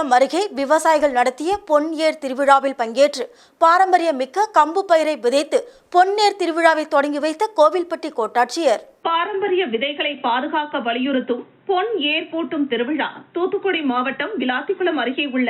விளாத்திக்குளம் அருகே விவசாயிகள் நடத்திய பொன்ஏர் திருவிழாவில் பங்கேற்று பாரம்பரியமிக்க கம்பு பயிரை விதைத்து பொன்னேர் திருவிழாவை தொடங்கி வைத்த கோவில்பட்டி கோட்டாட்சியர். பாரம்பரிய விதைகளை பாதுகாக்க வலியுறுத்தும் பொன் ஏர் பூட்டும் திருவிழா தூத்துக்குடி மாவட்டம் விளாத்திக்குளம் அருகே உள்ள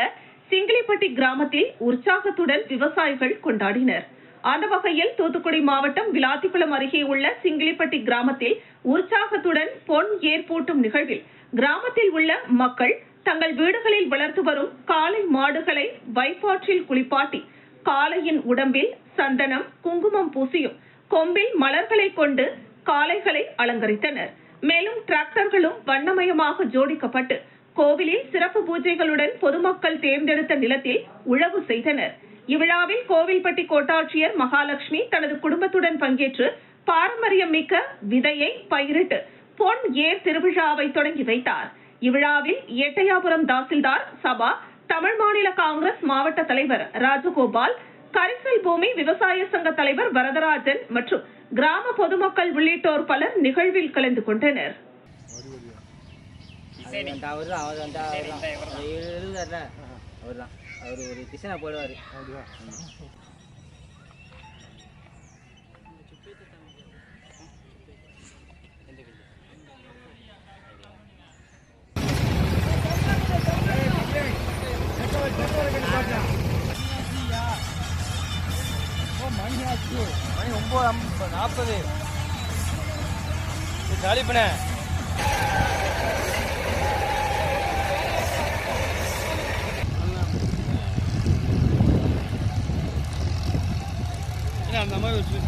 சிங்கிலிப்பட்டி கிராமத்தில் உற்சாகத்துடன் விவசாயிகள் கொண்டாடினர். அந்த வகையில் தூத்துக்குடி மாவட்டம் விளாத்திக்குளம் அருகே உள்ள சிங்கிலிப்பட்டி கிராமத்தில் உற்சாகத்துடன் பொன் ஏர் பூட்டும் நிகழ்வில் கிராமத்தில் உள்ள மக்கள் தங்கள் வீடுகளில் வளர்த்து வரும் காளை மாடுகளை வைப்பாற்றில் குளிப்பாட்டி காளையின் உடம்பில் சந்தனம் குங்குமம் பூசியும் கொம்பில் மலர்களை கொண்டு காளைகளை அலங்கரித்தனர். மேலும் டிராக்டர்களும் வண்ணமயமாக ஜோடிக்கப்பட்டு கோவிலில் சிறப்பு பூஜைகளுடன் பொதுமக்கள் தேர்ந்தெடுத்த நிலத்தில் உழவு செய்தனர். இவ்விழாவில் கோவில்பட்டி கோட்டாட்சியர் மகாலட்சுமி தனது குடும்பத்துடன் பங்கேற்று பாரம்பரியம் மிக்க விதையை பயிரிட்டு பொன் ஏர் திருவிழாவை தொடங்கி வைத்தார். இவ்விழாவில் எட்டயாபுரம் தாசில்தார் சபா, தமிழ் மாநில காங்கிரஸ் மாவட்ட தலைவர் ராஜகோபால், கரிசல் பூமி விவசாய சங்க தலைவர் வரதராஜன் மற்றும் கிராம பொதுமக்கள் உள்ளிட்டோர் பலர் நிகழ்வில் கலந்து கொண்டனர். மணி 9:40 ஜாலி பண்ண அந்த மாதிரி வச்சு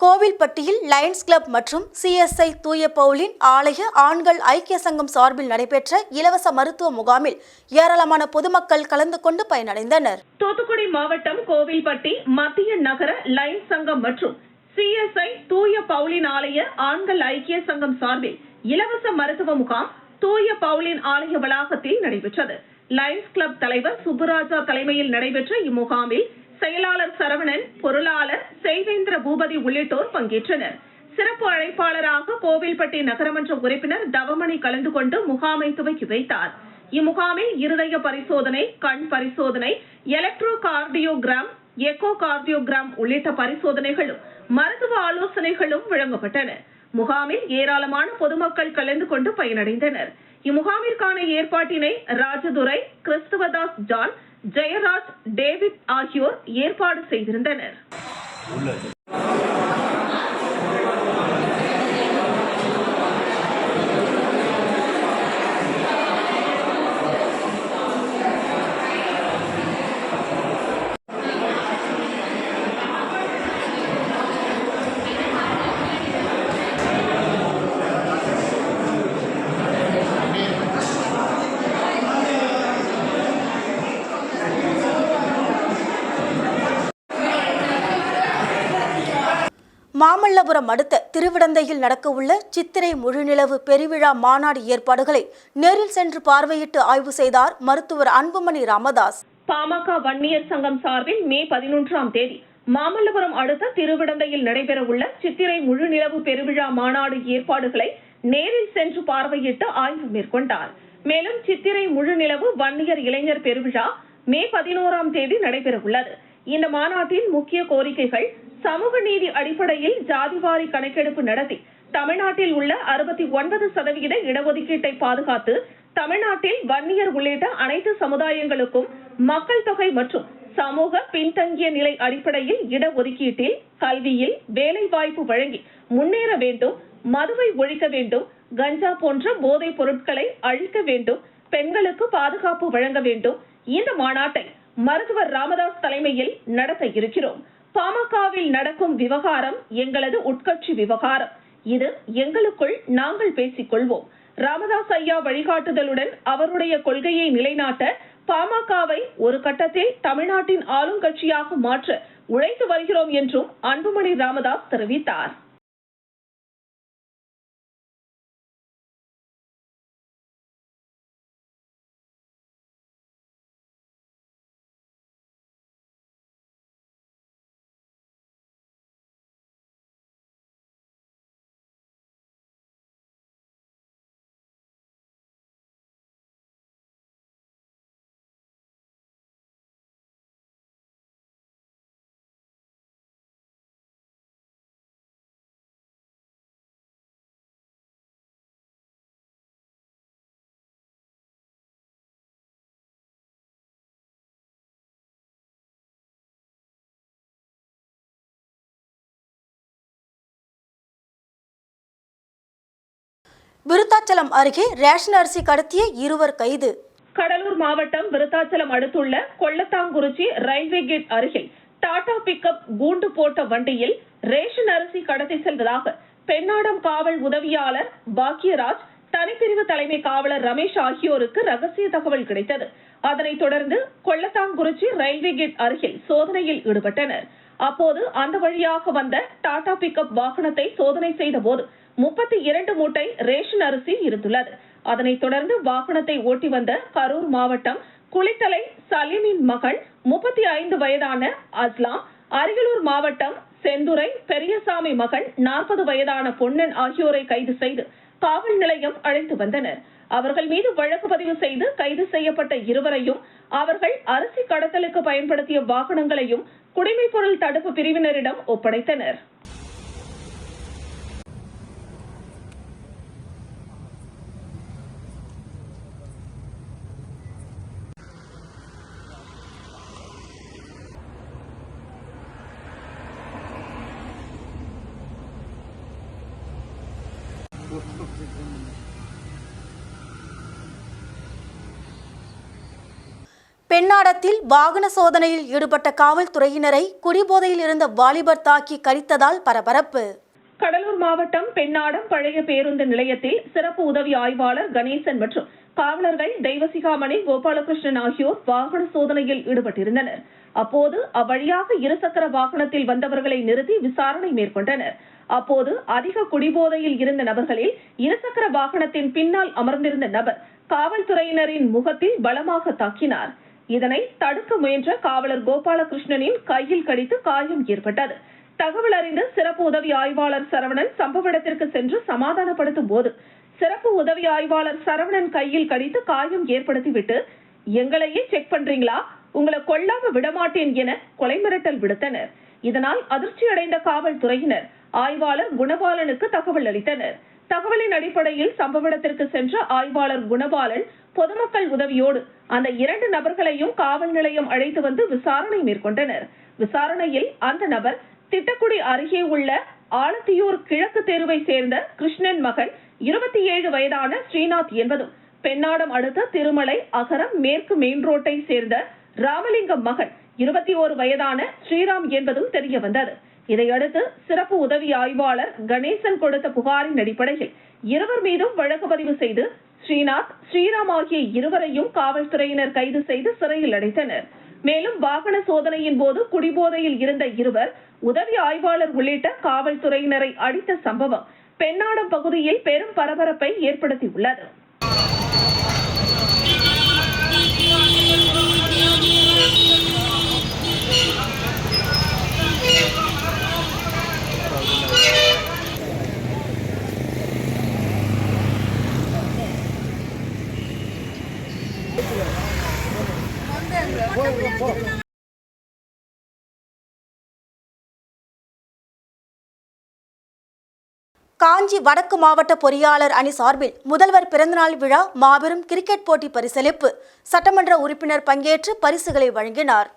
கோவில்பட்டியில் லயன்ஸ் கிளப் மற்றும் CSI தூய பவுலின் ஆலய ஆண்கள் ஐக்கிய சங்கம் சார்பில் நடைபெற்ற இலவச மருத்துவ முகாமில் ஏராளமான பொதுமக்கள் கலந்து கொண்டு பயனடைந்தனர். தூத்துக்குடி மாவட்டம் கோவில்பட்டி மத்திய நகர லயன்ஸ் சங்கம் மற்றும் CSI தூய பவுலின் ஆலய ஆண்கள் ஐக்கிய சங்கம் சார்பில் இலவச மருத்துவ முகாம் தூய பவுலின் ஆலய வளாகத்தில் நடைபெற்றது. லயன்ஸ் கிளப் தலைவர் சுப்புராஜா தலைமையில் நடைபெற்ற இம்முகாமில் செயலாளர் சரவணன், பொருளாளர் செய்வேந்திர பூபதி உள்ளிட்டோர் பங்கேற்றனர். சிறப்பு அழைப்பாளராக கோவில்பட்டி நகரமன்ற உறுப்பினர் தவமணி கலந்து கொண்டு முகாமை துவக்கி வைத்தார். இம்முகாமில் இருதய பரிசோதனை, கண் பரிசோதனை, எலக்ட்ரோ கார்டியோகிராம், எக்கோ கார்டியோகிராம் உள்ளிட்ட பரிசோதனைகளும் மருத்துவ ஆலோசனைகளும் வழங்கப்பட்டன. முகாமில் ஏராளமான பொதுமக்கள் கலந்து கொண்டு பயனடைந்தனர். இம்முகாமிற்கான ஏற்பாட்டினை ராஜதுரை, கிறிஸ்துவதாஸ் ஜான், ஜெயராஜ், டேவிட் ஆகியோர் ஏற்பாடு செய்திருந்தனர். மாமல்லபுரம் அடுத்த திருவிடந்தையில் நடக்கவுள்ள சித்திரை முழுநிலவு பெருவிழா மாநாடு ஏற்பாடுகளை நேரில் சென்று பார்வையிட்டு ஆய்வு செய்தார் மருத்துவர் அன்புமணி ராமதாஸ். பாமக வன்னியர் சங்கம் சார்பில் மே 11ஆம் தேதி மாமல்லபுரம் அடுத்த திருவிடந்தையில் நடைபெறவுள்ள சித்திரை முழுநிலவு பெருவிழா மாநாடு ஏற்பாடுகளை நேரில் சென்று பார்வையிட்டு ஆய்வு மேற்கொண்டார். மேலும் சித்திரை முழுநிலவு வன்னியர் இளைஞர் பெருவிழா மே 11ஆம் தேதி நடைபெறவுள்ளது. இந்த மாநாட்டின் முக்கிய கோரிக்கைகள் சமூக நீதி அடிப்படையில் ஜாதிவாரி கணக்கெடுப்பு நடத்தி தமிழ்நாட்டில் உள்ள 69% இடஒதுக்கீட்டை பாதுகாத்து தமிழ்நாட்டில் வன்னியர் உள்ளிட்ட அனைத்து சமுதாயங்களுக்கும் மக்கள் தொகை மற்றும் சமூக பின்தங்கிய நிலை அடிப்படையில் இடஒதுக்கீட்டில் கல்வியில் வேலை வாய்ப்பு வழங்கி முன்னேற வேண்டும், மதுவை ஒழிக்க வேண்டும், கஞ்சா போன்ற போதைப் பொருட்களை அழிக்க வேண்டும், பெண்களுக்கு பாதுகாப்பு வழங்க வேண்டும். இந்த மாநாட்டை மருத்துவர் ராமதாஸ் தலைமையில் நடத்த இருக்கிறோம். பாமகவில் நடக்கும் விவகாரம் எங்களது உட்கட்சி விவகாரம். இது எங்களுக்குள் நாங்கள் பேசிக் கொள்வோம். ராமதாஸ் ஐயா வழிகாட்டுதலுடன் அவருடைய கொள்கையை நிலைநாட்ட பாமகவை ஒரு கட்டத்தில் தமிழ்நாட்டின் ஆளுங்கட்சியாக மாற்ற உழைத்து வருகிறோம் என்றும் அன்புமணி ராமதாஸ் தெரிவித்தார். விருத்தாச்சலம் அருகே ரேஷன் அரிசி கடத்திய இருவர் கைது. கடலூர் மாவட்டம் விருத்தாச்சலம் அடுத்துள்ள கொள்ளத்தாங்குறிச்சி ரயில்வே கேட் அருகில் டாடா பிக்கப் கூண்டு போட்ட வண்டியில் ரேஷன் அரிசி கடத்தி செல்வதாக பெண்ணாடம் காவல் உதவியாளர் பாக்கியராஜ், தனிப்பிரிவு தலைமை காவலர் ரமேஷ் ஆகியோருக்கு ரகசிய தகவல் கிடைத்தது. அதனைத் தொடர்ந்து கொள்ளத்தாங்குறிச்சி ரயில்வே கேட் அருகில் சோதனையில் ஈடுபட்டனர். அப்போது அந்த வழியாக வந்த டாடா பிக்கப் வாகனத்தை சோதனை செய்த போது 32 மூட்டை ரேஷன் அரிசி இருந்துள்ளது. அதனைத் தொடர்ந்து வாகனத்தை ஓட்டி வந்த கரூர் மாவட்டம் குளித்தலை சலீமின் மகன் 35 வயதான அஸ்லாம், அரியலூர் மாவட்டம் செந்துறை பெரியசாமி மகன் 40 வயதான பொன்னன் ஆகியோரை கைது செய்து காவல் நிலையம் அழைத்து வந்தனர். அவர்கள் மீது வழக்கு பதிவு செய்து கைது செய்யப்பட்ட இருவரையும் அவர்கள் அரிசி கடத்தலுக்கு பயன்படுத்திய வாகனங்களையும் குடிமைப் பொருள் தடுப்பு பிரிவினரிடம் ஒப்படைத்தனர். பெண்ணாடத்தில் வாகன சோதனையில் ஈடுபட்ட காவல்துறையினரை குடிபோதையில் இருந்த வாலிபர் தாக்கி கடித்ததால் பரபரப்பு. கடலூர் மாவட்டம் பெண்ணாடம் பழைய பேருந்து நிலையத்தில் சிறப்பு உதவி ஆய்வாளர் கணேசன் மற்றும் காவலர்கள் தெய்வசிகாமணி, கோபாலகிருஷ்ணன் ஆகியோர் வாகன சோதனையில் ஈடுபட்டிருந்தனர். அப்போது அவ்வழியாக இருசக்கர வாகனத்தில் வந்தவர்களை நிறுத்தி விசாரணை மேற்கொண்டனர். அப்போது அதிக குடிபோதையில் இருந்த நபர்களில் இருசக்கர வாகனத்தின் பின்னால் அமர்ந்திருந்த நபர் காவல்துறையினரின் முகத்தில் பலமாக தாக்கினார். இதனை தடுக்க முயன்ற காவலர் கோபாலகிருஷ்ணனின் கையில் கடித்து காயம் ஏற்பட்டது. தகவல் அறிந்து சிறப்பு உதவி ஆய்வாளர் சரவணன் சம்பவ இடத்திற்கு சென்று சமாதானப்படுத்தும் போது சிறப்பு உதவி ஆய்வாளர் சரவணன் கையில் கடித்து காயம் ஏற்படுத்திவிட்டு, எங்களையே செக் பண்றீங்களா, உங்களை கொல்லாம விடமாட்டேன் என கொலை மிரட்டல் விடுத்தனர். இதனால் அதிர்ச்சியடைந்த காவல்துறையினர் ஆய்வாளர் குணபாலனுக்கு தகவல் அளித்தனர். தகவலின் அடிப்படையில் சம்பவ இடத்திற்கு சென்ற ஆய்வாளர் குணபாலன் பொதுமக்கள் உதவியோடு அந்த 2 நபர்களையும் காவல் நிலையம் அழைத்து வந்து விசாரணை மேற்கொண்டனர். விசாரணையில் அந்த நபர் திட்டக்குடி அருகே உள்ள ஆலத்தியூர் கிழக்கு தெருவை சேர்ந்த கிருஷ்ணன் மகன் 27 வயதான ஸ்ரீநாத் என்பதும், பெண்ணாடம் அடுத்த திருமலை அகரம் மேற்கு மெயின் ரோட்டை சேர்ந்த ராமலிங்கம் மகன் 21 வயதான ஸ்ரீராம் என்பதும் தெரிய வந்தது. இதையடுத்து சிறப்பு உதவி ஆய்வாளர் கணேசன் கொடுத்த புகாரின் அடிப்படையில் இருவர் மீதும் வழக்கு பதிவு செய்து ஸ்ரீநாத், ஸ்ரீராம் ஆகிய இருவரையும் காவல்துறையினர் கைது செய்து சிறையில் அடைத்தனர். மேலும் வாகன சோதனையின் போது குடிபோதையில் இருந்த இருவர் உதவி ஆய்வாளர் உள்ளிட்ட காவல்துறையினரை அடித்த சம்பவம் பெண்ணாடம் பகுதியில் பெரும் பரபரப்பை ஏற்படுத்தியுள்ளது. காஞ்சி வடக்கு மாவட்ட பொறியாளர் அணி சார்பில் முதல்வர் பிறந்தநாள் விழா மாபெரும் கிரிக்கெட் போட்டி பரிசளிப்பு. சட்டமன்ற உறுப்பினர் பங்கேற்று பரிசுகளை வழங்கினார்.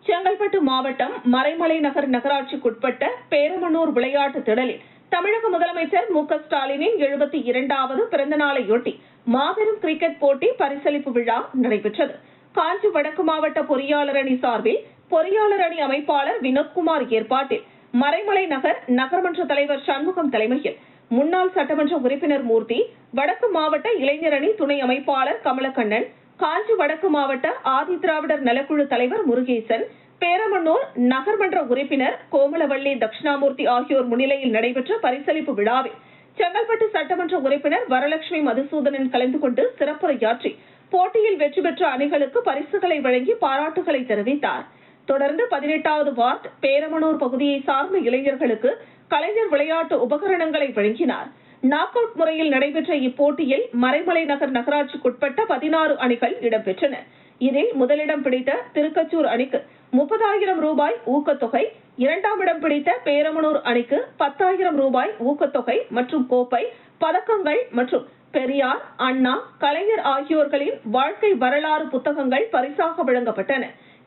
செங்கல்பட்டு மாவட்டம் மறைமலை நகர் நகராட்சிக்குட்பட்ட பேரமனூர் விளையாட்டு திடலில் தமிழக முதலமைச்சர் மு.க. ஸ்டாலினின் 72வது பிறந்த நாளையொட்டி மாபெரும் கிரிக்கெட் போட்டி பரிசளிப்பு விழா நடைபெற்றது. காஞ்சி வடக்கு மாவட்ட பொறியாளர் அணி சார்பில் பொறியாளர் அணி அமைப்பாளர் வினோத்குமார் ஏற்பாட்டில் மறைமலை நகர் நகர்மன்ற தலைவர் சண்முகம் தலைமையில் முன்னாள் சட்டமன்ற உறுப்பினர் மூர்த்தி, வடக்கு மாவட்ட இளைஞர் அணி துணை அமைப்பாளர் கமலக்கண்ணன், காஞ்சி வடக்கு மாவட்ட ஆதி திராவிடர் நலக்குழு தலைவர் முருகேசன், பேரமன்னூர் நகர்மன்ற உறுப்பினர் கோமலவள்ளி தட்சிணாமூர்த்தி ஆகியோர் முன்னிலையில் நடைபெற்ற பரிசளிப்பு விழாவில் செங்கல்பட்டு சட்டமன்ற உறுப்பினர் வரலட்சுமி மதுசூதனன் கலந்து கொண்டு சிறப்புரையாற்றி போட்டியில் வெற்றி பெற்ற அணிகளுக்கு பரிசுகளை வழங்கி பாராட்டுகளை தெரிவித்தார். தொடர்ந்து 18வது வார்டு பேரமனூர் பகுதியை சார்ந்த இளைஞர்களுக்கு கலைஞர் விளையாட்டு உபகரணங்களை வழங்கினார். நாக் அவுட் முறையில் நடைபெற்ற இப்போட்டியில் மறைமலை நகர் நகராட்சிக்குட்பட்ட 16 அணிகள் இடம்பெற்றன. இதில் முதலிடம் பிடித்த திருக்கச்சூர் அணிக்கு 30,000 ரூபாய் ஊக்கத்தொகை, 2ஆம் இடம் பிடித்த பேரமனூர் அணிக்கு 10,000 ரூபாய் ஊக்கத்தொகை மற்றும் கோப்பை, பதக்கங்கள் மற்றும் பெரியார், அண்ணா, கலைஞர் ஆகியோர்களின் வாழ்க்கை வரலாறு புத்தகங்கள் பரிசாக வழங்கப்பட்டன.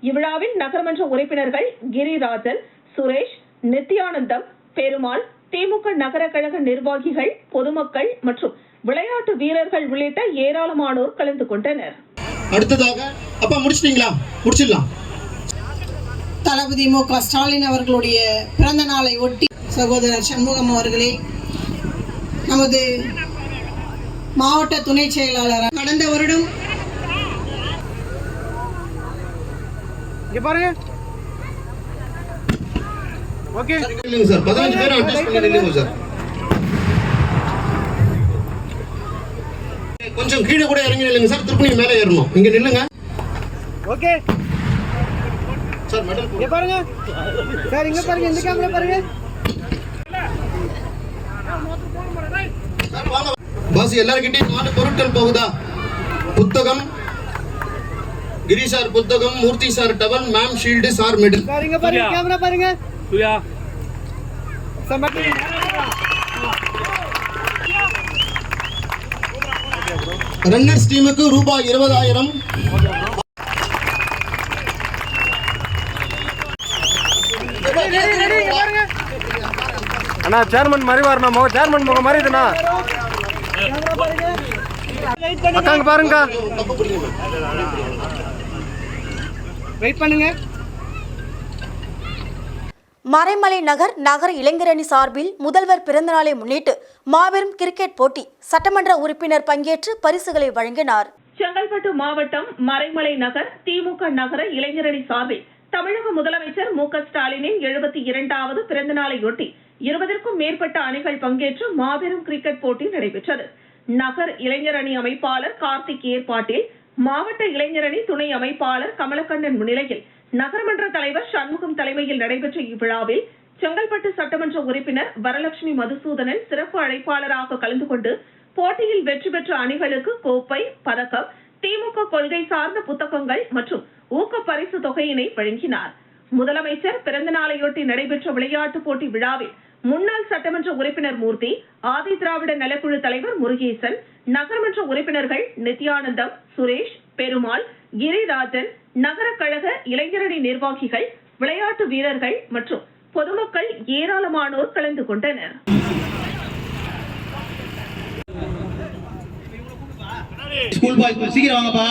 இவ்விழாவில் நகர்மன்ற உறுப்பினர்கள் கிரிராஜன், சுரேஷ், நித்யானந்தம், பெருமாள், திமுக நகர கழக நிர்வாகிகள், பொதுமக்கள் மற்றும் விளையாட்டு வீரர்கள் உள்ளிட்ட ஏராளமானோர் கலந்து கொண்டனர். அடுத்ததாக அப்பா முடிச்சிட்டீங்களா? முடிச்சிடலாம். தளபதி மு.க. ஸ்டாலின் அவர்களுடைய பிறந்த நாளை ஒட்டி சகோதரர் சண்முகம் அவர்களே, நமது மாவட்ட துணை செயலாளர் கடந்த வருடம் சார் 15 பேர் அட்ஜஸ்ட் பண்ணி நில்லுங்க சார். கொஞ்சம் கீழே கூட இறங்கி நில்லுங்க சார். திருப்பி மேலே ஏறணும். இங்க நில்லுங்க. ஓகே சார் மெடல் இங்க பாருங்க சார், இங்க பாருங்க, இந்த கேமரா பாருங்க. பாஸ் எல்லார்கிட்டயும் 4 பொருட்கள் போகுதா? புத்தகம், கிரி சார் புத்தகம், Murthy sir towel, ma'am shield, sir medal. Sir இங்க பாருங்க, கேமரா பாருங்க. சூர்யா ரன்னர்ஸ் டீமுக்கு ரூபாய் 20,000. அண்ணா சேர்மன் மாதிரி வரணும். சேர்மன் முகம் மாதிரி இதுண்ணா. அக்காங்க பாருங்க, வெயிட் பண்ணுங்க. மறைமலை நகர் நகர இளைஞரணி சார்பில் முதல்வர் பிறந்தநாளை முன்னிட்டு மாபெரும் கிரிக்கெட் போட்டி, சட்டமன்ற உறுப்பினர் பங்கேற்று பரிசுகளை வழங்கினார். செங்கல்பட்டு மாவட்டம் மறைமலை நகர் திமுக நகர இளைஞரணி சார்பில் தமிழக முதலமைச்சர் மு.க. ஸ்டாலினின் 72வது பிறந்தநாளையொட்டி 20க்கும் மேற்பட்ட அணிகள் பங்கேற்று மாபெரும் கிரிக்கெட் போட்டி நடைபெற்றது. நகர் இளைஞரணி அமைப்பாளர் கார்த்திக் ஏற்பாட்டில் மாவட்ட இளைஞரணி துணை அமைப்பாளர் கமலக்கண்ணன் முன்னிலையில் நகரமன்ற தலைவர் சண்முகம் தலைமையில் நடைபெற்ற இவ்விழாவில் செங்கல்பட்டு சட்டமன்ற உறுப்பினர் வரலட்சுமி மதுசூதனன் சிறப்பு அழைப்பாளராக கலந்து கொண்டு போட்டியில் வெற்றி பெற்ற அணிகளுக்கு கோப்பை, பதக்கம், திமுக கொள்கை சார்ந்த புத்தகங்கள் மற்றும் ஊக்க பரிசு தொகையினை வழங்கினார். முதலமைச்சர் பிறந்த நாளையொட்டி நடைபெற்ற விளையாட்டுப் போட்டி விழாவில் முன்னாள் சட்டமன்ற உறுப்பினர் மூர்த்தி, ஆதி திராவிட நலக்குழு தலைவர் முருகேசன், நகரமன்ற உறுப்பினர்கள் நித்யானந்தம், சுரேஷ், பெருமாள், கிரிராஜன், நகர கழக இளைஞரணி நிர்வாகிகள், விளையாட்டு வீரர்கள் மற்றும் பொதுமக்கள் ஏராளமானோர் கலந்து கொண்டனர். ஸ்கூல் பாய்ஸ் சீக்கிரம் வாங்கப்பா.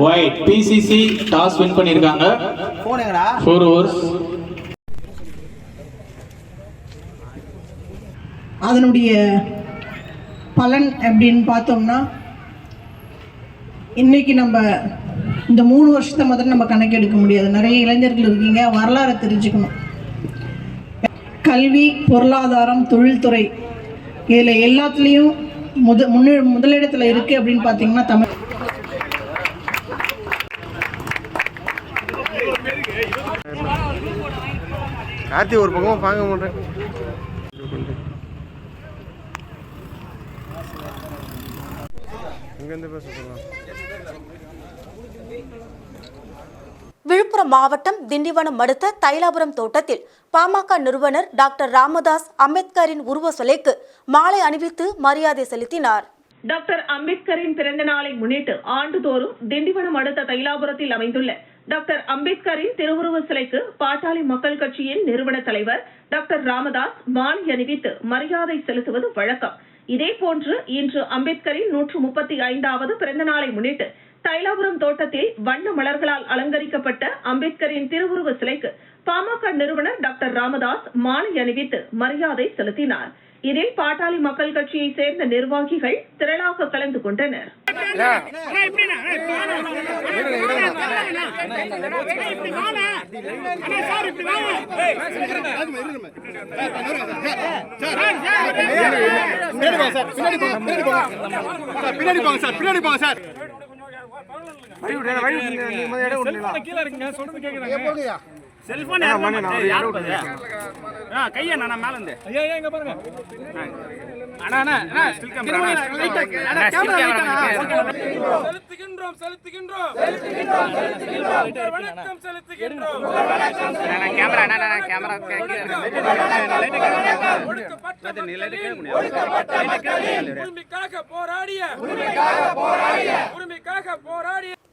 ஒயிட் பிசிசி டாஸ் வின் பண்ணிருக்காங்க. 4 overs. அதனுடைய பலன் அப்படின்னு பார்த்தோம்னா, இன்னைக்கு நம்ம இந்த 3 வருஷத்தை முதல்ல நம்ம கணக்கெடுக்க முடியாது. நிறைய இளைஞர்கள் இருக்கீங்க, வரலாறை தெரிஞ்சுக்கணும். கல்வி, பொருளாதாரம், தொழில்துறை, இதில் எல்லாத்துலேயும் முதலிடத்தில் இருக்குது அப்படின்னு பார்த்தீங்கன்னா தமிழ். கார்த்தி ஒரு பக்கம் வாங்க மாட்டேன். விழுப்புரம் மாவட்டம் திண்டிவனம் அடுத்த தைலாபுரம் தோட்டத்தில் பாமக நிறுவனர் டாக்டர் ராமதாஸ் அம்பேத்கரின் உருவ சிலைக்கு மாலை அணிவித்து மரியாதை செலுத்தினார். டாக்டர் அம்பேத்கரின் பிறந்த நாளை முன்னிட்டு ஆண்டுதோறும் திண்டிவனம் அடுத்த தைலாபுரத்தில் அமைந்துள்ள டாக்டர் அம்பேத்கரின் திருவுருவ சிலைக்கு பாட்டாளி மக்கள் கட்சியின் நிறுவன தலைவர் டாக்டர் ராமதாஸ் மாலை அணிவித்து மரியாதை செலுத்துவது வழக்கம். இதேபோன்று இன்று அம்பேத்கரின் 135வது பிறந்த நாளை முன்னிட்டு தைலாபுரம் தோட்டத்தில் வண்ண மலர்களால் அலங்கரிக்கப்பட்ட அம்பேத்கரின் திருவுருவ சிலைக்கு பாமக நிறுவனர் டாக்டர் ராமதாஸ் மாலை அணிவித்து மரியாதை செலுத்தினார். இதில் பாட்டாளி மக்கள் கட்சியை சேர்ந்த நிர்வாகிகள் திரளாக கலந்து கொண்டனர். கையா நான் மேல இருந்து ஐயா இங்க பாருங்க. அண்ணா அண்ணா ஸ்டில் கேமரா செலுத்துகின்றோம் வணக்கம் செலுத்துகின்றோம்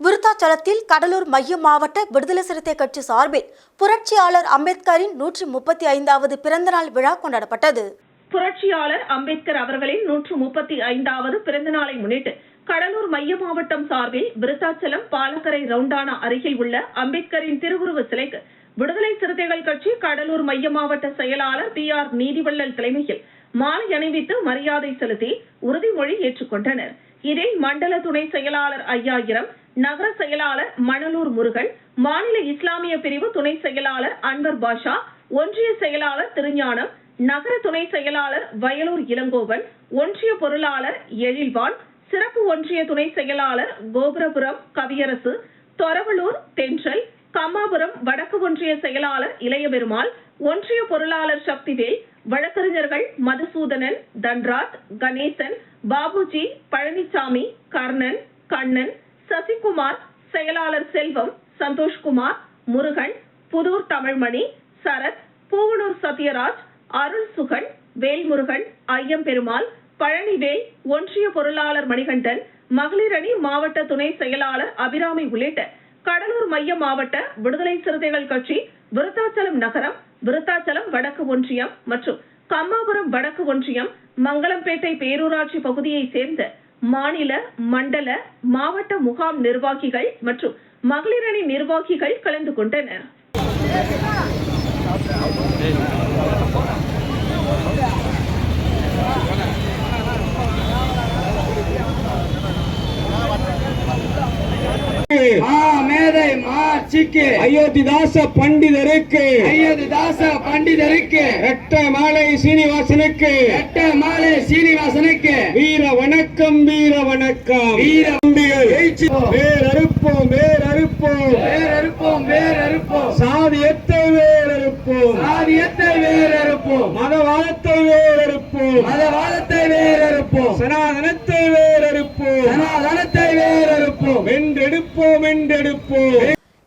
விருத்தாச்சலத்தில் கடலூர் மைய மாவட்ட விடுதலை சிறுத்தை கட்சி சார்பில் புரட்சியாளர் அம்பேத்கரின் 135வது பிறந்தநாள் விழா கொண்டாடப்பட்டது. புரட்சியாளர் அம்பேத்கர் அவர்களின் 135வது பிறந்த நாளை முன்னிட்டு கடலூர் மைய மாவட்டம் சார்பில் விருத்தாச்சலம் பாலக்கரை ரவுண்டானா அருகில் உள்ள அம்பேத்கரின் திருவுருவ சிலைக்கு விடுதலை சிறுத்தைகள் கட்சி கடலூர் மைய மாவட்ட செயலாளர் PR நீதிவள்ளல் தலைமையில் மாலை அணிவித்து மரியாதை செலுத்தி உறுதிமொழி ஏற்றுக்கொண்டனர். இதில் மண்டல துணை செயலாளர் 5000, நகர செயலாளர் மணலூர் முருகன், மாநில இஸ்லாமிய பிரிவு துணை செயலாளர் அன்வர் பாஷா, ஒன்றிய செயலாளர் திருஞானம், நகர துணை செயலாளர் வயலூர் இளங்கோவன், ஒன்றிய பொருளாளர் எழில்வான், சிறப்பு ஒன்றிய துணை செயலாளர் கோபுரபுரம் கவியரசு, தொரவலூர் தென்றல், கம்மாபுரம் வடக்கு ஒன்றிய செயலாளர் இளையபெருமாள், ஒன்றிய பொருளாளர் சக்திவேல், வழக்கறிஞர்கள் மதுசூதனன், தன்ராஜ், கணேசன், பாபுஜி, பழனிசாமி, கர்ணன், கண்ணன், சசிகுமார், செயலாளர் செல்வம், சந்தோஷ்குமார், முருகன், புதூர் தமிழ்மணி, சரத், பூவனூர் சத்யராஜ், அருள் சுகன், வேல்முருகன், ஐயம்பெருமாள், பழனிவேல், ஒன்றிய பொருளாளர் மணிகண்டன், மகளிர் அணி மாவட்ட துணை செயலாளர் அபிராமி உள்ளிட்ட கடலூர் மைய மாவட்ட விடுதலை சிறுத்தைகள் கட்சி விருத்தாச்சலம் நகரம், விருத்தாச்சலம் வடக்கு ஒன்றியம் மற்றும் கம்மாபுரம் வடக்கு ஒன்றியம், மங்களம்பேட்டை பேரூராட்சி பகுதியை சேர்ந்த மாநில, மண்டல, மாவட்ட முகாம் நிர்வாகிகள் மற்றும் மகளிர் அணி நிர்வாகிகள் கலந்து கொண்டனர். மேதை மாட்சிக்கு அயோத்திதாச பண்டிதருக்கு எட்ட மாலை சீனிவாசனுக்கு வீர வணக்கம் வேறறுப்போம் சாதியத்தை வேறறுப்போம் மதவாதத்தை வேறறுப்போம் சனாதனத்தை வேறறுப்போம் வென்றெடுப்போம்.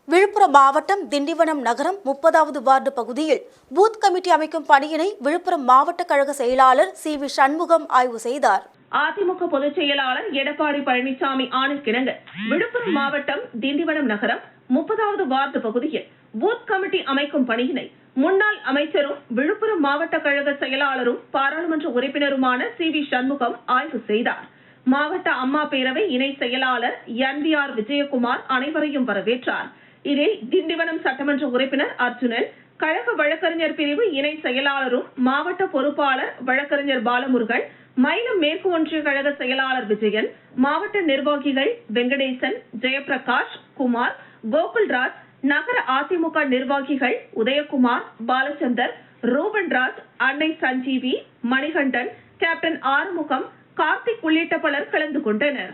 விழுப்புரம் மாவட்டம் திண்டிவனம் நகரம் 30வது வார்டு பகுதியில் பூத் கமிட்டி அமைக்கும் பணியினை விழுப்புரம் மாவட்ட கழக செயலாளர் CV சண்முகம் ஆய்வு செய்தார். அதிமுக பொதுச் செயலாளர் எடப்பாடி பழனிசாமி ஆணைக்கிணங்க விழுப்புரம் மாவட்டம் திண்டிவனம் நகரம் 30வது வார்டு பகுதியில் பூத் கமிட்டி அமைக்கும் பணியினை முன்னாள் அமைச்சரும் விழுப்புரம் மாவட்ட கழக செயலாளரும் பாராளுமன்ற உறுப்பினருமான CV சண்முகம் ஆய்வு செய்தார். மாவட்ட அம்மா பேரவை இணை செயலாளர் NVR விஜயகுமார் அனைவரையும் வரவேற்றார். இதில் திண்டிவனம் சட்டமன்ற உறுப்பினர் அர்ஜுனன், கழக வழக்கறிஞர் பிரிவு இணை செயலாளரும் மாவட்ட பொறுப்பாளர் வழக்கறிஞர் பாலமுருகன், மயிலம் மேற்கு ஒன்றிய கழக செயலாளர் விஜயன், மாவட்ட நிர்வாகிகள் வெங்கடேசன், ஜெயபிரகாஷ், குமார், கோகுல்ராஜ், நகர அதிமுக நிர்வாகிகள் உதயகுமார், பாலச்சந்தர், ரூபன்ராஜ், அன்னை சஞ்சீவி, மணிகண்டன், கேப்டன் ஆறுமுகம், கார்த்திக் உள்ளிட்ட பலர் கலந்து கொண்டனர்.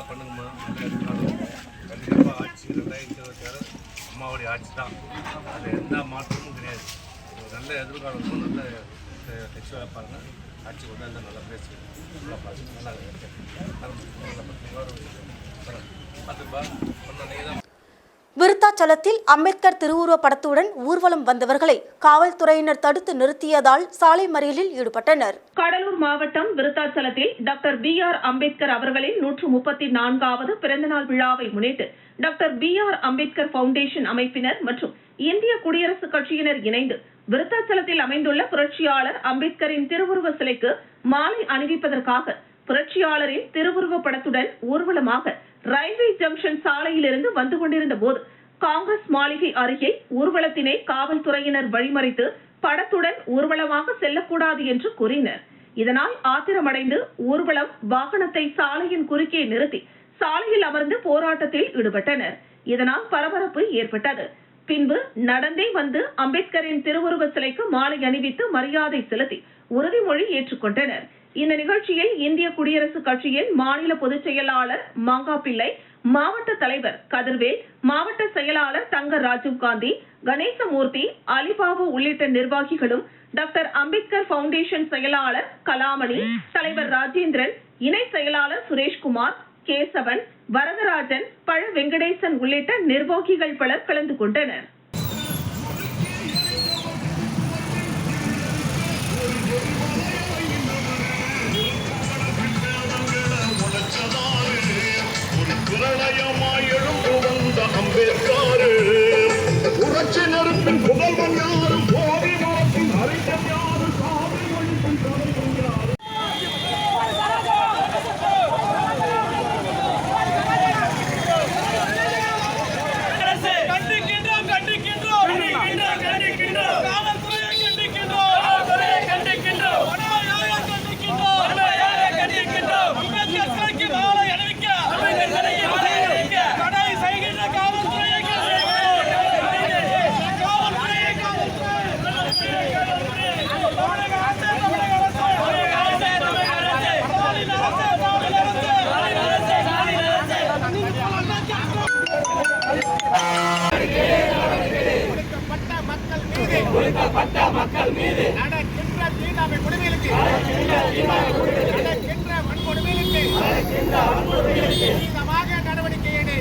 பண்ணுங்கம்மா, கண்டிப்பாக ஆட்சி 2026 அம்மாவுடைய ஆட்சி தான். அது எந்த மாற்றமும் கிடையாது. ஒரு நல்ல எதிர்காலம், நல்ல கட்சி வைப்பாங்க. ஆட்சி வந்து அந்த நல்லா பேசி நல்லா பார்த்து நல்லா பார்த்துப்பா. விருத்தாச்சலத்தில் அம்பேத்கர் திருவுருவ படத்துடன் ஊர்வலம் வந்தவர்களை காவல்துறையினர் தடுத்து நிறுத்தியதால் சாலை மறியலில் ஈடுபட்டனர். கடலூர் மாவட்டம் விருத்தாச்சலத்தில் டாக்டர் BR அம்பேத்கர் அவர்களின் 134வது பிறந்தநாள் விழாவை முன்னிட்டு டாக்டர் BR அம்பேத்கர் பவுண்டேஷன் அமைப்பினர் மற்றும் இந்திய குடியரசுக் கட்சியினர் இணைந்து விருத்தாச்சலத்தில் அமைந்துள்ள புரட்சியாளர் அம்பேத்கரின் திருவுருவ சிலைக்கு மாலை அணிவிப்பதற்காக புரட்சியாளரின் திருவுருவ படத்துடன் ஊர்வலமாக ரயில்வே ஜங்ஷன் சாலையிலிருந்து வந்து கொண்டிருந்த போது காங்கிரஸ் மாளிகை அருகே ஊர்வலத்தினை காவல்துறையினர் வழிமறித்து படத்துடன் ஊர்வலமாக செல்லக்கூடாது என்று கூறினர். இதனால் ஆத்திரமடைந்து ஊர்வலம் வாகனத்தை சாலையின் குறுக்கே நிறுத்தி சாலையில் அமர்ந்து போராட்டத்தில் ஈடுபட்டனர். இதனால் பரபரப்பு ஏற்பட்டது. பின்பு நடந்தே வந்து அம்பேத்கரின் திருவுருவ சிலைக்கு மாலை அணிவித்து மரியாதை செலுத்தி உறுதிமொழி ஏற்றுக்கொண்டனர். இந்த நிகழ்ச்சியில் இந்திய குடியரசுக் கட்சியின் மாநில பொதுச் செயலாளர் மாங்காப்பிள்ளை, மாவட்ட தலைவர் கதிர்வேல், மாவட்ட செயலாளர் தங்க ராஜீவ்காந்தி, கணேசமூர்த்தி, அலிபாபு உள்ளிட்ட நிர்வாகிகளும், டாக்டர் அம்பேத்கர் பவுண்டேஷன் செயலாளர் கலாமணி, தலைவர் ராஜேந்திரன், இணை செயலாளர் சுரேஷ்குமார், கேசவன், வரதராஜன், பழ வெங்கடேசன் உள்ளிட்ட நிர்வாகிகள் பலர் கலந்து கொண்டனர். ஒடுக்கப்பட்ட மக்கள் மீது நடக்கின்ற தீண்டாமை கொடுமைகளுக்கு நடக்கின்ற வன்கொடுமைகளுக்கு துரிதமாக நடவடிக்கை எடு.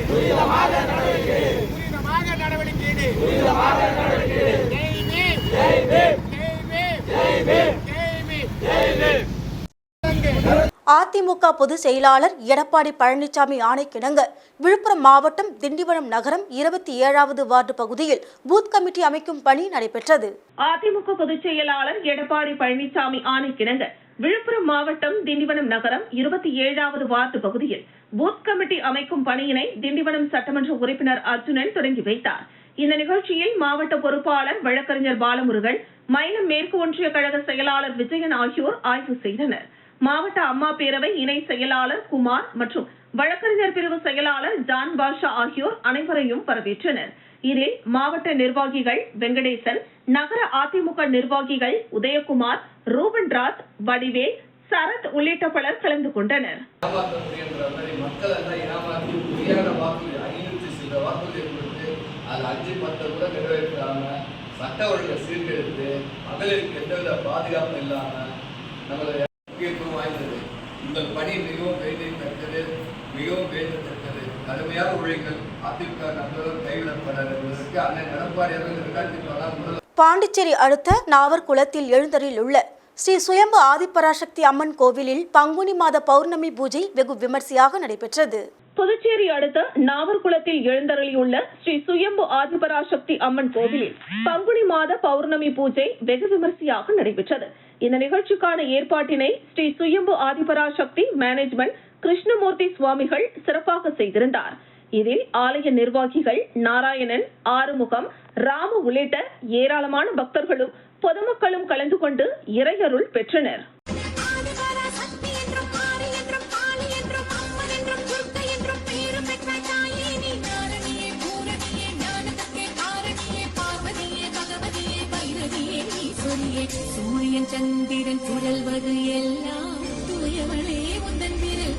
அதிமுக பொதுச் செயலாளர் எடப்பாடி பழனிசாமி ஆணைக்கிணங்க விழுப்புரம் மாவட்டம் திண்டிவனம் நகரம் 27வது வார்டு பகுதியில் பூத் கமிட்டி அமைக்கும் பணி நடைபெற்றது. அதிமுக பொதுச் செயலாளர் எடப்பாடி பழனிசாமி ஆணைக்கிணங்க விழுப்புரம் மாவட்டம் திண்டிவனம் நகரம் 27வது வார்டு பகுதியில் பூத் கமிட்டி அமைக்கும் பணியினை திண்டிவனம் சட்டமன்ற உறுப்பினர் அர்ஜுனன் தொடங்கி வைத்தார். இந்த நிகழ்ச்சியில் மாவட்ட பொறுப்பாளர் வழக்கறிஞர் பாலமுருகன், மயிலம் மேற்கு ஒன்றிய கழக செயலாளர் விஜயன் ஆகியோர் ஆய்வு செய்தனர். மாவட்ட அம்மா பேரவை இணை செயலாளர் குமார் மற்றும் வழக்கறிஞர் பிரிவு செயலாளர் ஜான் பாஷா ஆகியோர் அனைவரையும் வரவேற்றனர். இதில் மாவட்ட நிர்வாகிகள் வெங்கடேசன், நகர அதிமுக நிர்வாகிகள் உதயகுமார், ரூபன் ராஜ், வடிவேல், சரத் உள்ளிட்ட பலர் கலந்து கொண்டனர். சட்ட ஒழுங்கை சீர்கெடுத்து மகளிருக்கு எந்தவித பாதுகாப்பும் இல்லாமல் நம்மளுடைய முக்கியத்துவம் வாய்ந்தது. உங்கள் பணி மிகவும் வேண்டியத்தக்கது, மிகவும் வேண்டத்தக்கது. கடுமையாக உழைங்கள். அதிமுக நண்பர்கள் கைவிடப்படாது என்பதற்கு அண்ணன் எடப்பாடி அவர்கள் பாண்டிச்சேரி அடுத்த நாவர்குளத்தில் எழுந்தரில் உள்ள ஸ்ரீ சுயம்பு ஆதிபராசக்தி அம்மன் கோவிலில் பங்குனி மாத பௌர்ணமி பூஜை வெகு விமர்சையாக நடைபெற்றது. புதுச்சேரி அடுத்த நாவர்குளத்தில் எழுந்தருளியுள்ள ஸ்ரீ சுயம்பு ஆதிபராசக்தி அம்மன் கோவிலில் பங்குனி மாத பௌர்ணமி பூஜை வெகு விமர்சையாக நடைபெற்றது. இந்த நிகழ்ச்சிக்கான ஏற்பாட்டினை ஸ்ரீ சுயம்பு ஆதிபராசக்தி மேனேஜ்மெண்ட் கிருஷ்ணமூர்த்தி சுவாமிகள் சிறப்பாக செய்திருந்தார். இதில் ஆலய நிர்வாகிகள் நாராயணன், ஆறுமுகம், ராமு உள்ளிட்ட ஏராளமான பக்தர்களும் பொதுமக்களும் கலந்து கொண்டு இறையருள் பெற்றனர். சூரியன் சந்திரன் புரள்வது எல்லாம் தூயவளே உந்தன் விரல்.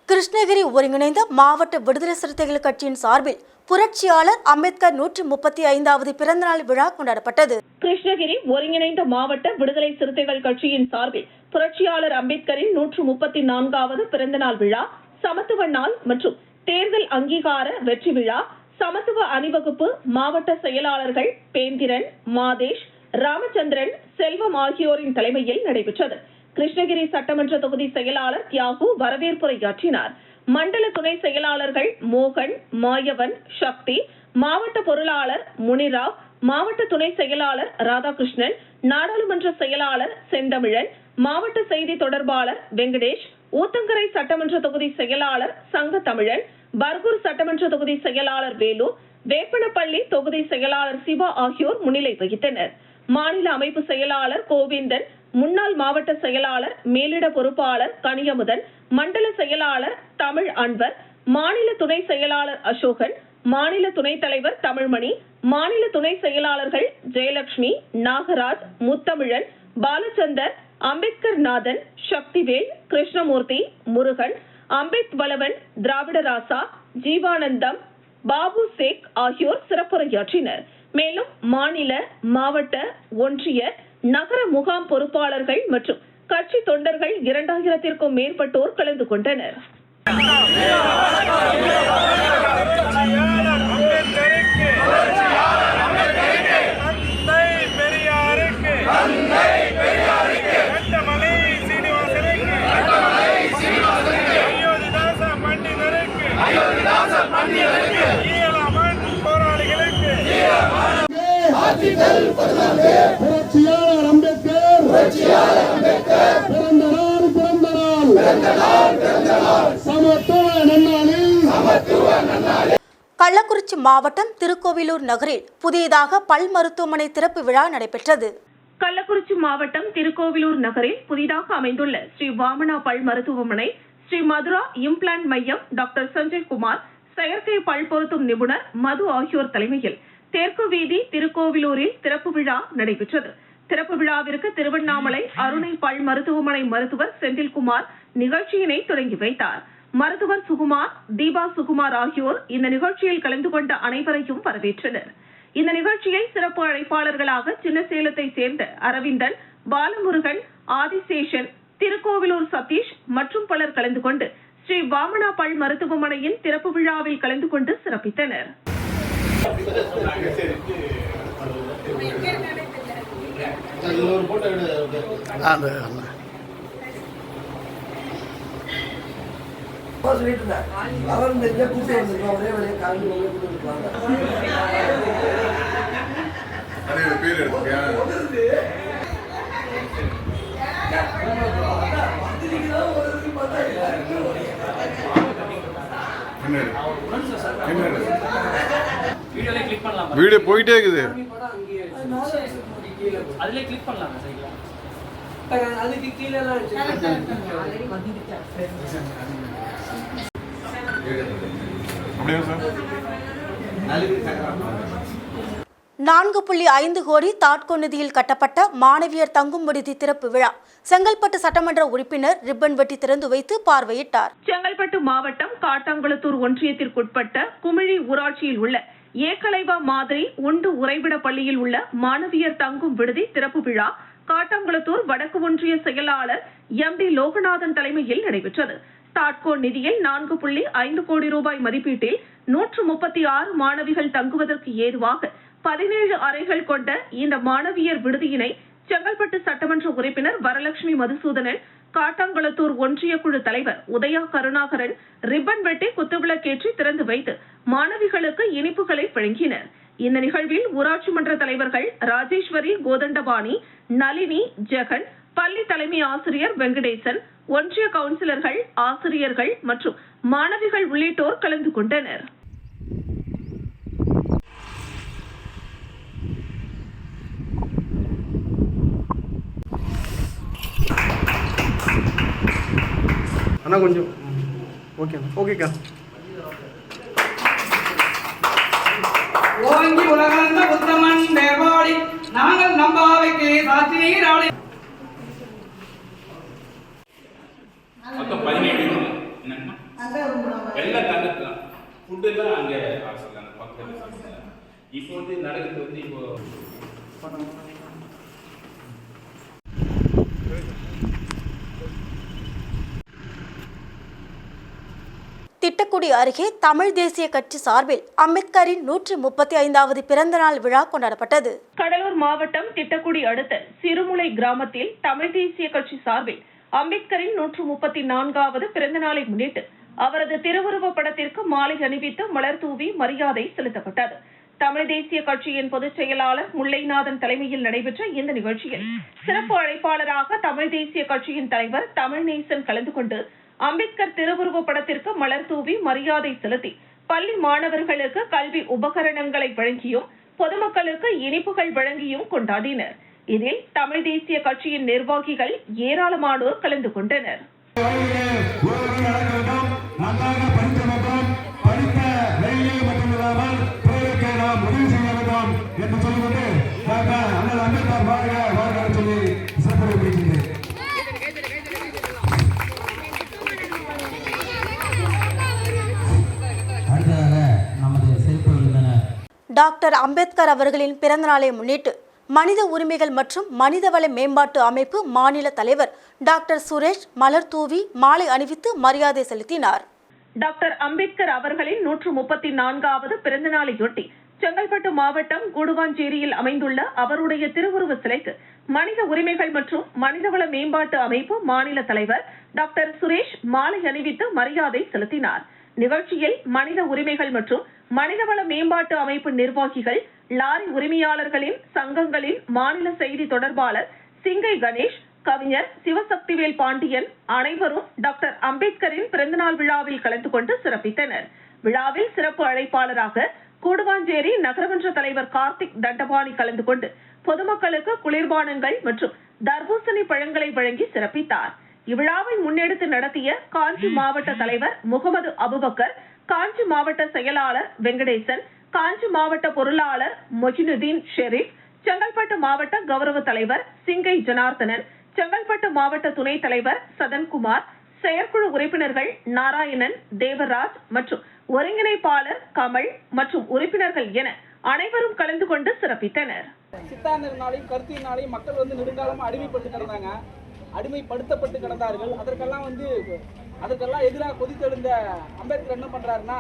கிருஷ்ணகிரி ஒருங்கிணைந்த மாவட்ட விடுதலை சிறுத்தைகள் கட்சியின் சார்பில் புரட்சியாளர் அம்பேத்கர் 135வது பிறந்தநாள் விழா கொண்டாடப்பட்டது. கிருஷ்ணகிரி ஒருங்கிணைந்த மாவட்ட விடுதலை சிறுத்தைகள் கட்சியின் சார்பில் புரட்சியாளர் அம்பேத்கரின் 134வது பிறந்தநாள் விழா, சமத்துவ நாள் மற்றும் தேர்தல் அங்கீகார வெற்றி விழா, சமத்துவ அணிவகுப்பு மாவட்ட செயலாளர்கள் பேந்திரன், மாதேஷ், ராமச்சந்திரன், செல்வம் ஆகியோரின் தலைமையில் நடைபெற்றது. கிருஷ்ணகிரி சட்டமன்ற தொகுதி செயலாளர் தியாகு வரவேற்புரையாற்றினார். மண்டல துணை செயலாளர்கள் மோகன், மாயவன், சக்தி, மாவட்ட பொருளாளர் முனிராவ், மாவட்ட துணை செயலாளர் ராதாகிருஷ்ணன், நாடாளுமன்ற செயலாளர் செந்தமிழன், மாவட்ட செய்தி தொடர்பாளர் வெங்கடேஷ், ஊத்தங்கரை சட்டமன்ற தொகுதி செயலாளர் சங்க தமிழன், பர்கூர் சட்டமன்ற தொகுதி செயலாளர் வேலு, வேப்பனப்பள்ளி தொகுதி செயலாளர் சிவா ஆகியோர் முன்னிலை வகித்தனர். மாநில அமைப்பு செயலாளர் கோவிந்தன், முன்னாள் மாவட்ட செயலாளர் மேலிட பொறுப்பாளர் கனியமுதன், மண்டல செயலாளர் தமிழ் அன்வர், மாநில துணை செயலாளர் அசோகன், மாநில துணைத் தலைவர் தமிழ்மணி, மாநில துணை செயலாளர்கள் ஜெயலட்சுமி, நாகராஜ், முத்தமிழன், பாலச்சந்தர், அம்பேத்கர் நாதன், சக்திவேல், கிருஷ்ணமூர்த்தி, முருகன், அம்பேத் வளவன், திராவிடராசா, ஜீவானந்தம், பாபு சேக் ஆகியோர் சிறப்புரையாற்றினர். மேலும் மாநில, மாவட்ட, ஒன்றிய, நகர முகாம் பொறுப்பாளர்கள் மற்றும் கட்சி தொண்டர்கள் 2000க்கும் மேற்பட்டோர் கலந்து கொண்டனர். புரட்சியாளர் அம்பேத்கர் பிறந்த நாள் சமத்துவ நன்னாளில். கள்ளக்குறிச்சி மாவட்டம் திருக்கோவிலூர் நகரில் புதியதாக பல் மருத்துவமனை திறப்பு விழா நடைபெற்றது. கள்ளக்குறிச்சி மாவட்டம் திருக்கோவிலூர் நகரில் புதிதாக அமைந்துள்ள ஸ்ரீ வாமனா பல் மருத்துவமனை, ஸ்ரீ மதுரா இம்ப்ளான்ட் மையம், டாக்டர் சஞ்சய்குமார், செயற்கை பல் பொருத்தும் நிபுணர் மது ஆகியோர் தலைமையில் தெற்கு வீதி திருக்கோவிலூரில் திறப்பு விழா நடைபெற்றது. திறப்பு விழாவிற்கு திருவண்ணாமலை அருணை பல் மருத்துவமனை மருத்துவர் செந்தில்குமார் நிகழ்ச்சியினை தொடங்கி வைத்தார். மருத்துவர் சுகுமார், தீபா சுகுமார் ஆகியோர் இந்த நிகழ்ச்சியில் கலந்து கொண்ட அனைவரையும் வரவேற்றனர். இந்த நிகழ்ச்சியில் சிறப்பு அழைப்பாளர்களாக சின்னசேலத்தை சேர்ந்த அரவிந்தன், பாலமுருகன், ஆதிசேஷன், திருக்கோவிலூர் சதீஷ் மற்றும் பலர் கலந்து கொண்டு ஸ்ரீ வாமனா பல் மருத்துவமனையின் திறப்பு விழாவில் கலந்து கொண்டு சிறப்பித்தனர். வீடியோ போயிட்டே இருக்குது. அதுல கிளிக் பண்ணலாம் சைடுல. அதுக்கு கீழ அப்படியே சார் 4.5 கோடி தாட்கோ நிதியில் கட்டப்பட்ட மாணவியர் தங்கும் விடுதி திறப்பு விழா செங்கல்பட்டு சட்டமன்ற உறுப்பினர் ரிப்பன் வெட்டி திறந்து வைத்து பார்வையிட்டார். செங்கல்பட்டு மாவட்டம் காட்டாங்குளத்தூர் ஒன்றியத்திற்குட்பட்ட குமிழி ஊராட்சியில் உள்ள ஏகலைவா மாதிரி உண்டு உறைவிட பள்ளியில் உள்ள மாணவியர் தங்கும் விடுதி திறப்பு விழா காட்டாங்குளத்தூர் வடக்கு ஒன்றிய செயலாளர் MD லோகநாதன் தலைமையில் நடைபெற்றது. தாட்கோ நிதியில் 4.5 கோடி ரூபாய் மதிப்பீட்டில் 136 மாணவிகள் தங்குவதற்கு ஏதுவாக 17 அறைகள் கொண்ட இந்த மாணவியர் விடுதியினை செங்கல்பட்டு சட்டமன்ற உறுப்பினர் வரலட்சுமி மதுசூதனன், காட்டாங்குளத்தூர் ஒன்றிய குழு தலைவர் உதயா கருணாகரன் ரிப்பன் வெட்டி குத்துவிளக்கேற்றி திறந்து வைத்து மாணவிகளுக்கு இனிப்புகளை வழங்கினர். இந்த நிகழ்வில் ஊராட்சி மன்ற தலைவர்கள் ராஜேஸ்வரி, கோதண்டபாணி, நளினி, ஜெகன், பள்ளி தலைமை ஆசிரியர் வெங்கடேசன், ஒன்றிய கவுன்சிலர்கள், ஆசிரியர்கள் மற்றும் மாணவிகள் உள்ளிட்டோர் கலந்து கொண்டனர். அண்ணா கொஞ்சம் ஓகேக்கா. ஓங்கி உலகளந்த புத்தமன் தேவாடி நாங்கள் நம்பாவைக்கு சாத்தினீராடி. மொத்தம் 17 ரூம். என்னன்னா எல்லாம் தங்கலாம். ஃபுட் எல்லாம் அங்க ஆசைலாம் பக்கத்துல. இப்போ வந்து நடக்குது இப்போ திட்டக்குடி அருகே தமிழ் தேசிய கட்சி சார்பில் அம்பேத்கரின் 135வது பிறந்தநாள் விழா கொண்டாடப்பட்டது. கடலூர் மாவட்டம் திட்டக்குடி அடுத்த சிறுமுலை கிராமத்தில் தமிழ் தேசிய கட்சி சார்பில் அம்பேத்கரின் 134வது பிறந்தநாளை முன்னிட்டு அவரது திருவுருவ படத்திற்கு மாலை அணிவித்து மலர் தூவி மரியாதை செலுத்தப்பட்டது. தமிழ் தேசிய கட்சியின் பொதுச் செயலாளர் முல்லைநாதன் தலைமையில் நடைபெற்ற இந்த நிகழ்ச்சியில் சிறப்பு அழைப்பாளராக தமிழ் தேசிய கட்சியின் தலைவர் தமிழ்நேசன் கலந்து கொண்டு அம்பேத்கர் திருவுருவ படத்திற்கு மலர் தூவி மரியாதை செலுத்தி பள்ளி மாணவர்களுக்கு கல்வி உபகரணங்களை வழங்கியும் பொதுமக்களுக்கு இனிப்புகள் வழங்கியும் கொண்டாடினர். இதில் தமிழ் தேசிய கட்சியின் நிர்வாகிகள் ஏராளமானோர் கலந்து கொண்டனர். டாக்டர் அம்பேத்கர் அவர்களின் பிறந்தநாளை முன்னிட்டு மனித உரிமைகள் மற்றும் மனிதவள மேம்பாட்டு அமைப்பு மாநில தலைவர் டாக்டர் சுரேஷ் மலர் தூவி மாலை அணிவித்து மரியாதை செலுத்தினார். டாக்டர் அம்பேத்கர் அவர்களின் 134வது பிறந்தநாளையொட்டி செங்கல்பட்டு மாவட்டம் கூடுவாஞ்சேரியில் அமைந்துள்ள அவருடைய திருவுருவ சிலைக்கு மனித உரிமைகள் மற்றும் மனிதவள மேம்பாட்டு அமைப்பு மாநில தலைவர் டாக்டர் சுரேஷ் மாலை அணிவித்து மரியாதை செலுத்தினார். நிகழ்ச்சியில் மனித உரிமைகள் மற்றும் மனிதவள மேம்பாட்டு அமைப்பு நிர்வாகிகள், லாரி உரிமையாளர்களின் சங்கங்களின் மாநில செய்தி தொடர்பாளர் சிங்கை கணேஷ், கவிஞர் சிவசக்திவேல் பாண்டியன் அனைவரும் டாக்டர் அம்பேத்கரின் பிறந்தநாள் விழாவில் கலந்து கொண்டு சிறப்பித்தனர். விழாவில் சிறப்பு அழைப்பாளராக கூடுவாஞ்சேரி நகரமன்ற தலைவர் கார்த்திக் தண்டபாணி கலந்து கொண்டு பொதுமக்களுக்கு குளிர்பானங்கள் மற்றும் தர்பூசணி பழங்களை வழங்கி சிறப்பித்தார். இவ்விழாவை முன்னெடுத்து நடத்திய காஞ்சி மாவட்ட தலைவர் முகமது அபுபக்கர், காஞ்சி மாவட்ட செயலாளர் வெங்கடேசன், காஞ்சி மாவட்ட பொருளாளர் மொஜினுதீன் ஷெரீப், செங்கல்பட்டு மாவட்ட கௌரவ தலைவர் சிங்கை ஜனார்த்தனன், செங்கல்பட்டு மாவட்ட துணைத் தலைவர் சதன்குமார், செயற்குழு உறுப்பினர்கள் நாராயணன், தேவராஜ் மற்றும் ஒருங்கிணைப்பாளர் கமல் மற்றும் உறுப்பினர்கள் என அனைவரும் கலந்து கொண்டு சிறப்பித்தனர். சித்தாந்தனாலையும் கருத்தினாலையும் மக்கள் நெடுங்காலமா அடிமைப்படுத்தப்பட்டு கிடந்தார்கள். அதற்கெல்லாம் எதிராக கொதித்தெழுந்த அம்பேத்கர் என்ன பண்றாருன்னா,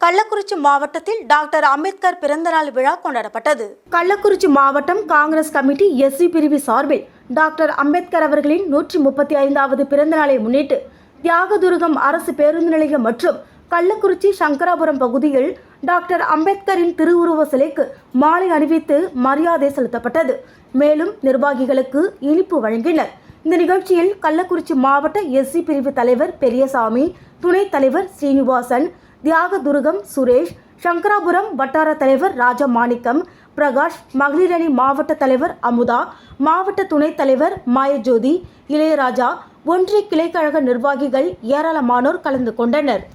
கள்ளக்குறிச்சி மாவட்டத்தில் டாக்டர் அம்பேத்கர் பிறந்தநாள் விழா கொண்டாடப்பட்டது. கள்ளக்குறிச்சி மாவட்டம் காங்கிரஸ் கமிட்டி எஸ்சி பிரிவு சார்பில் டாக்டர் அம்பேத்கர் அவர்களின் 135வது பிறந்தநாளை முன்னிட்டு தியாகதுருகம் அரசு பேருந்து நிலையம் மற்றும் கள்ளக்குறிச்சி சங்கராபுரம் பகுதியில் டாக்டர் அம்பேத்கரின் திருவுருவ சிலைக்கு மாலை அணிவித்து மரியாதை செலுத்தப்பட்டது. மேலும் நிர்வாகிகளுக்கு இனிப்பு வழங்கினர். இந்த நிகழ்ச்சியில் கள்ளக்குறிச்சி மாவட்ட எஸ்சி பிரிவு தலைவர் பெரியசாமி, துணைத் தலைவர் ஸ்ரீனிவாசன், தியாகதுருகம் சுரேஷ், சங்கராபுரம் வட்டார தலைவர் ராஜமாணிக்கம், பிரகாஷ், மகளிரணி மாவட்ட தலைவர் அமுதா, மாவட்ட துணைத் தலைவர் மாயஜோதி, இளையராஜா, ஒன்றிய கிளைக்கழக நிர்வாகிகள் ஏராளமானோர் கலந்து கொண்டனர்.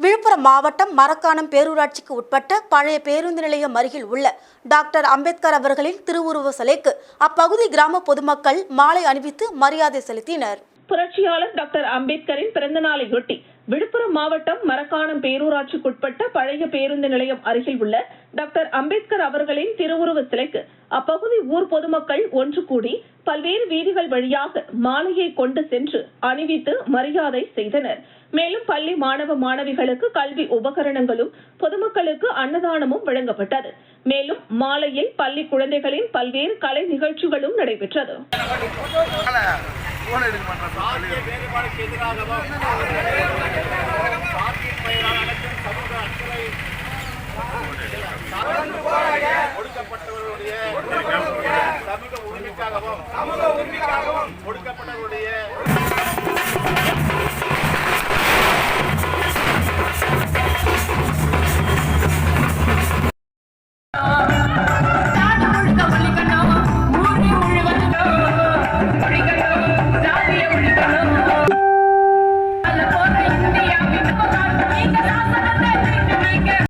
விழுப்புரம் மாவட்டம் மரக்காணம் பேரூராட்சிக்கு உட்பட்ட பழைய பேருந்து நிலையம் அருகில் உள்ள டாக்டர் அம்பேத்கர் அவர்களின் திருவுருவ சிலைக்கு அப்பகுதி கிராம பொதுமக்கள் மாலை அணிவித்து மரியாதை செலுத்தினர். புரட்சியாளர் டாக்டர் அம்பேத்கரின் பிறந்த நாளையொட்டி விழுப்புரம் மாவட்டம் மரக்காணம் பேரூராட்சிக்குட்பட்ட பழைய பேருந்து நிலையம் அருகில் உள்ள டாக்டர் அம்பேத்கர் அவர்களின் திருவுருவ சிலைக்கு அப்பகுதி ஊர் பொதுமக்கள் ஒன்று கூடி பல்வேறு வீதிகள் வழியாக மாலையை கொண்டு சென்று அணிவித்து மரியாதை செய்தனர். மேலும் பள்ளி மாணவ மாணவிகளுக்கு கல்வி உபகரணங்களும் பொதுமக்களுக்கு அன்னதானமும் வழங்கப்பட்டது. மேலும் மாலையில் பள்ளி குழந்தைகளின் பல்வேறு கலை நிகழ்ச்சிகளும் நடைபெற்றது. ஒடுக்கப்பட்டவர்களுடைய உரிமைக்காகவும் ஒடுக்கப்பட்டவருடைய